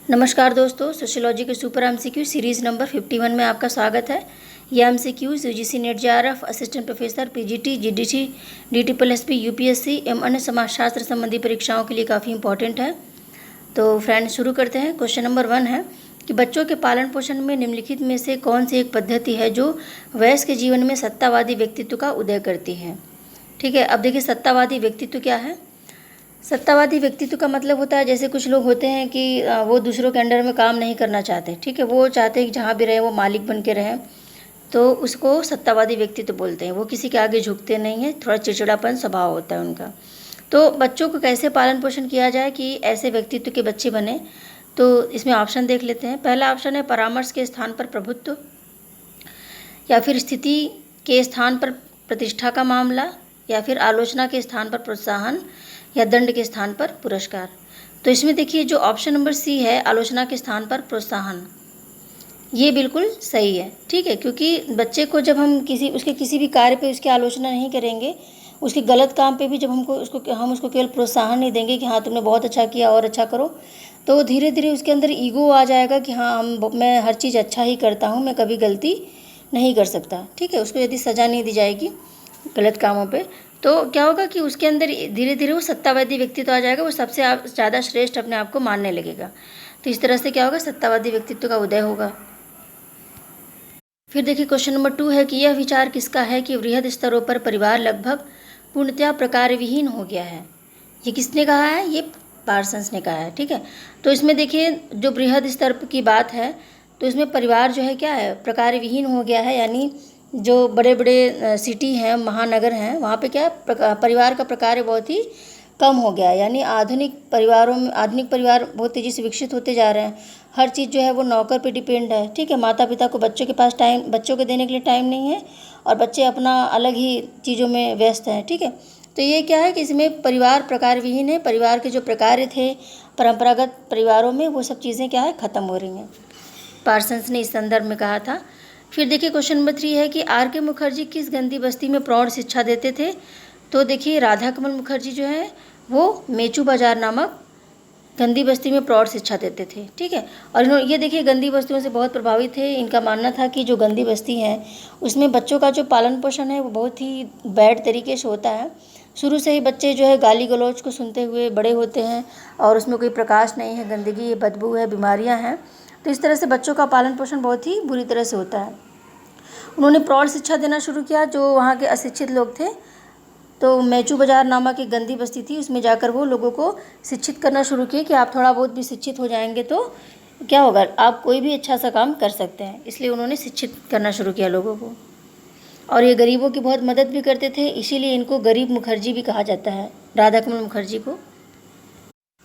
नमस्कार दोस्तों, सोशियोलॉजी के सुपर एमसीक्यू सीरीज़ नंबर 51 में आपका स्वागत है। ये MCQs UGC NET JRF, assistant professor, PGT, GDC, DTPLSP, UPSC एवं अन्य समाजशास्त्र संबंधी परीक्षाओं के लिए काफ़ी इंपॉर्टेंट है। तो फ्रेंड्स, शुरू करते हैं। क्वेश्चन नंबर 1 है कि बच्चों के पालन पोषण में निम्नलिखित में से कौन सी एक पद्धति है जो वयस्क के जीवन में सत्तावादी व्यक्तित्व का उदय करती है। ठीक है, अब देखिए सत्तावादी व्यक्तित्व क्या है। सत्तावादी व्यक्तित्व का मतलब होता है, जैसे कुछ लोग होते हैं कि वो दूसरों के अंडर में काम नहीं करना चाहते। ठीक है, वो चाहते हैं कि जहाँ भी रहे वो मालिक बन के रहें, तो उसको सत्तावादी व्यक्तित्व बोलते हैं। वो किसी के आगे झुकते नहीं हैं, थोड़ा चिड़चिड़ापन स्वभाव होता है उनका। तो बच्चों को कैसे पालन पोषण किया जाए कि ऐसे व्यक्तित्व के बच्चे बने, तो इसमें ऑप्शन देख लेते हैं। पहला ऑप्शन है परामर्श के स्थान पर प्रभुत्व, या फिर स्थिति के स्थान पर प्रतिष्ठा का मामला, या फिर आलोचना के स्थान पर प्रोत्साहन, या दंड के स्थान पर पुरस्कार। तो इसमें देखिए जो ऑप्शन नंबर सी है, आलोचना के स्थान पर प्रोत्साहन, ये बिल्कुल सही है। ठीक है, क्योंकि बच्चे को जब हम किसी भी कार्य पे उसकी आलोचना नहीं करेंगे, उसके गलत काम पे भी जब हम उसको केवल प्रोत्साहन नहीं देंगे कि हाँ तुमने बहुत अच्छा किया और अच्छा करो, तो धीरे धीरे उसके अंदर ईगो आ जाएगा कि हाँ मैं हर चीज़ अच्छा ही करता हूँ, मैं कभी गलती नहीं कर सकता। ठीक है, उसको यदि सज़ा नहीं दी जाएगी गलत कामों पे, तो क्या होगा कि उसके अंदर धीरे धीरे वो सत्तावादी व्यक्तित्व आ जाएगा, वो सबसे ज़्यादा श्रेष्ठ अपने आप को मानने लगेगा। तो इस तरह से क्या होगा, सत्तावादी व्यक्तित्व का उदय होगा। फिर देखिए क्वेश्चन नंबर 2 है कि यह विचार किसका है कि वृहद स्तरों पर परिवार लगभग पूर्णतया प्रकार विहीन हो गया है। ये किसने कहा है, ये पार्सन्स ने कहा है। ठीक है, तो इसमें देखिए जो बृहद स्तर की बात है, तो इसमें परिवार जो है क्या है, प्रकार विहीन हो गया है। यानी जो बड़े बड़े सिटी हैं, महानगर हैं, वहाँ पे क्या परिवार का प्रकार बहुत ही कम हो गया है। यानी आधुनिक परिवार बहुत तेज़ी से विकसित होते जा रहे हैं। हर चीज़ जो है वो नौकर पे डिपेंड है। ठीक है, माता पिता को बच्चों के पास बच्चों को देने के लिए टाइम नहीं है, और बच्चे अपना अलग ही चीज़ों में व्यस्त हैं। ठीक है, तो ये क्या है कि इसमें परिवार प्रकार विहीन है। परिवार के जो प्रकार थे परंपरागत परिवारों में, वो सब चीज़ें क्या है, ख़त्म हो रही हैं। पार्सन्स ने इस संदर्भ में कहा था। फिर देखिए क्वेश्चन नंबर 3 है कि आर के मुखर्जी किस गंदी बस्ती में प्रौढ़ शिक्षा देते थे। तो देखिए राधा कमल मुखर्जी जो है वो मेचू बाजार नामक गंदी बस्ती में प्रौढ़ शिक्षा देते थे। ठीक है, और ये देखिए गंदी बस्तियों से बहुत प्रभावित थे। इनका मानना था कि जो गंदी बस्ती है उसमें बच्चों का जो पालन पोषण है वो बहुत ही बैड तरीके से होता है। शुरू से ही बच्चे जो है गाली गलौज को सुनते हुए बड़े होते हैं, और उसमें कोई प्रकाश नहीं है, गंदगी है, बदबू है, बीमारियां हैं। तो इस तरह से बच्चों का पालन पोषण बहुत ही बुरी तरह से होता है। उन्होंने प्रौढ़ शिक्षा देना शुरू किया। जो वहाँ के अशिक्षित लोग थे, तो मेचू बाजार नामक एक गंदी बस्ती थी, उसमें जाकर वो लोगों को शिक्षित करना शुरू किए कि आप थोड़ा बहुत भी शिक्षित हो जाएंगे तो क्या होगा, आप कोई भी अच्छा सा काम कर सकते हैं। इसलिए उन्होंने शिक्षित करना शुरू किया लोगों को, और ये गरीबों की बहुत मदद भी करते थे। इसीलिए इनको गरीब मुखर्जी भी कहा जाता है, राधा कमल मुखर्जी को।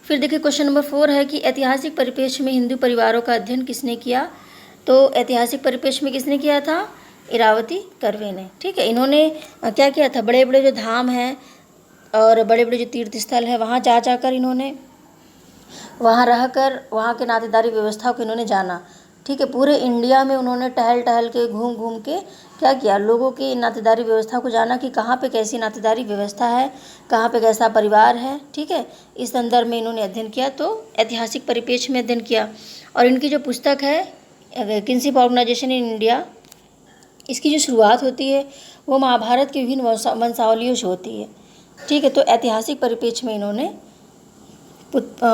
फिर देखिए क्वेश्चन नंबर 4 है कि ऐतिहासिक परिप्रेक्ष्य में हिंदू परिवारों का अध्ययन किसने किया। तो ऐतिहासिक परिप्रेक्ष्य में किसने किया था, इरावती कर्वे ने। ठीक है, इन्होंने क्या किया था, बड़े बड़े जो धाम हैं और बड़े बड़े जो तीर्थ स्थल है, वहाँ जाकर इन्होंने वहाँ रहकर वहाँ के नातेदारी व्यवस्था को इन्होंने जाना। ठीक है, पूरे इंडिया में उन्होंने टहल टहल के घूम घूम के क्या किया, लोगों की नातेदारी व्यवस्था को जाना कि कहाँ पे कैसी नातेदारी व्यवस्था है, कहाँ पे कैसा परिवार है। ठीक है, इस संदर्भ में इन्होंने अध्ययन किया, तो ऐतिहासिक परिप्रेक्ष्य में अध्ययन किया। और इनकी जो पुस्तक है किनशिप ऑर्गेनाइजेशन इन इंडिया, इसकी जो शुरुआत होती है वो महाभारत की विभिन्न वंशावलियों से होती है। ठीक है, तो ऐतिहासिक परिप्रेक्ष्य में इन्होंने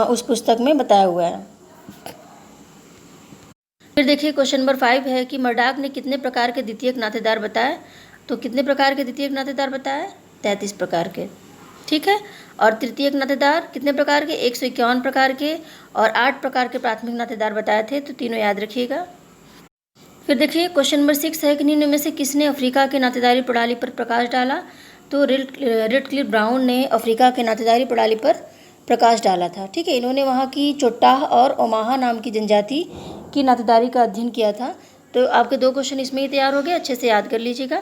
उस पुस्तक में बताया हुआ है। फिर देखिए क्वेश्चन नंबर 5 है कि मर्डाक ने कितने प्रकार के द्वितीयक नातेदार बताए। तो कितने प्रकार के द्वितीयक नातेदार बताए, 33 प्रकार के। ठीक है, और तृतीयक नातेदार कितने प्रकार के, 151 प्रकार के, और 8 प्रकार के प्राथमिक नातेदार बताए थे। तो तीनों याद रखिएगा। फिर देखिए क्वेश्चन नंबर 6 है कि निम्न में से किसने अफ्रीका के नातेदारी प्रणाली पर प्रकाश डाला। तो रेडक्लिफ ब्राउन ने अफ्रीका के नातेदारी प्रणाली पर प्रकाश डाला था। ठीक है, इन्होंने वहाँ की चोट्टाह और ओमाहा नाम की जनजाति की नातेदारी का अध्ययन किया था। तो आपके 2 क्वेश्चन इसमें ही तैयार हो गए, अच्छे से याद कर लीजिएगा।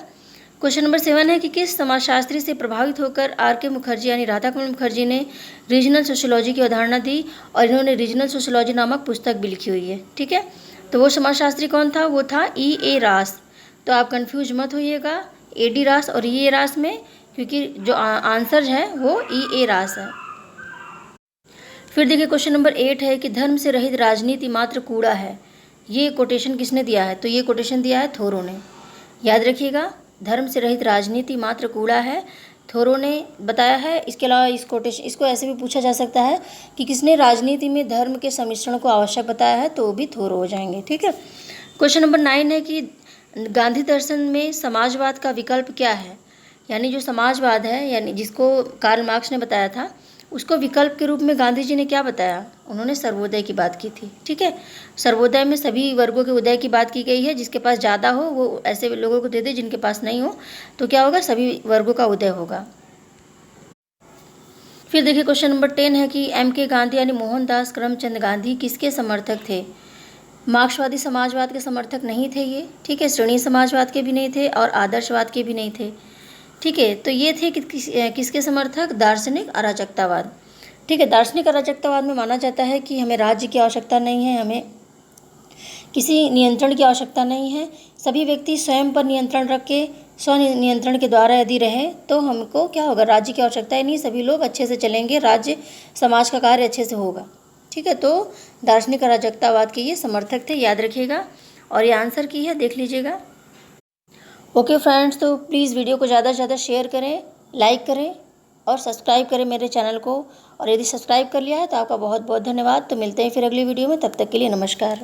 क्वेश्चन नंबर 7 है कि किस समाजशास्त्री से प्रभावित होकर आर के मुखर्जी यानी राधा कमल मुखर्जी ने रीजनल सोशियोलॉजी की अवधारणा दी, और इन्होंने रीजनल सोशियोलॉजी नामक पुस्तक भी लिखी हुई है। ठीक है, तो वो समाजशास्त्री कौन था, वो था E.A. रास। तो आप कंफ्यूज मत होइएगा A.D. रास और E.A. रास में, क्योंकि जो आंसर है वो E.A. रास है। फिर देखिए क्वेश्चन नंबर 8 है कि धर्म से रहित राजनीति मात्र कूड़ा है। ये कोटेशन किसने दिया है? तो ये कोटेशन दिया है थोरो ने। याद रखिएगा, धर्म से रहित राजनीति मात्र कूड़ा है, थोरो ने बताया है। इसके अलावा इस कोटेशन इसको ऐसे भी पूछा जा सकता है कि किसने राजनीति में धर्म के सम्मिश्रण को आवश्यक बताया है, तो वो भी थोरो हो जाएंगे। ठीक है। क्वेश्चन नंबर 9 है कि गांधी दर्शन में समाजवाद का विकल्प क्या है? यानी जो समाजवाद है, यानी जिसको कार्ल मार्क्स ने बताया था, उसको विकल्प के रूप में गांधी जी ने क्या बताया? उन्होंने सर्वोदय की बात की थी। ठीक है। सर्वोदय में सभी वर्गों के उदय की बात की गई है। जिसके पास ज़्यादा हो वो ऐसे लोगों को दे दे, जिनके पास नहीं हो तो क्या होगा? सभी वर्गों का उदय होगा। फिर देखिए क्वेश्चन नंबर 10 है कि M.K. गांधी यानी मोहनदास करमचंद गांधी किसके समर्थक थे? मार्क्सवादी समाजवाद के समर्थक नहीं थे ये। ठीक है। श्रेणी समाजवाद के भी नहीं थे और आदर्शवाद के भी नहीं थे। ठीक है। तो ये थे किसके समर्थक? दार्शनिक अराजकतावाद। ठीक है। दार्शनिक अराजकतावाद में माना जाता है कि हमें राज्य की आवश्यकता नहीं है, हमें किसी नियंत्रण की आवश्यकता नहीं है। सभी व्यक्ति स्वयं पर नियंत्रण रख के स्व नियंत्रण के द्वारा यदि रहें तो हमको क्या होगा? राज्य की आवश्यकता ही नहीं, सभी लोग अच्छे से चलेंगे, राज्य समाज का कार्य अच्छे से होगा। ठीक है। तो दार्शनिक अराजकतावाद के ये समर्थक थे, याद रखिएगा। और ये आंसर की है, देख लीजिएगा। ओके फ्रेंड्स, तो प्लीज़ वीडियो को ज़्यादा से ज़्यादा शेयर करें, लाइक करें और सब्सक्राइब करें मेरे चैनल को। और यदि सब्सक्राइब कर लिया है तो आपका बहुत बहुत धन्यवाद। तो मिलते हैं फिर अगली वीडियो में, तब तक के लिए नमस्कार।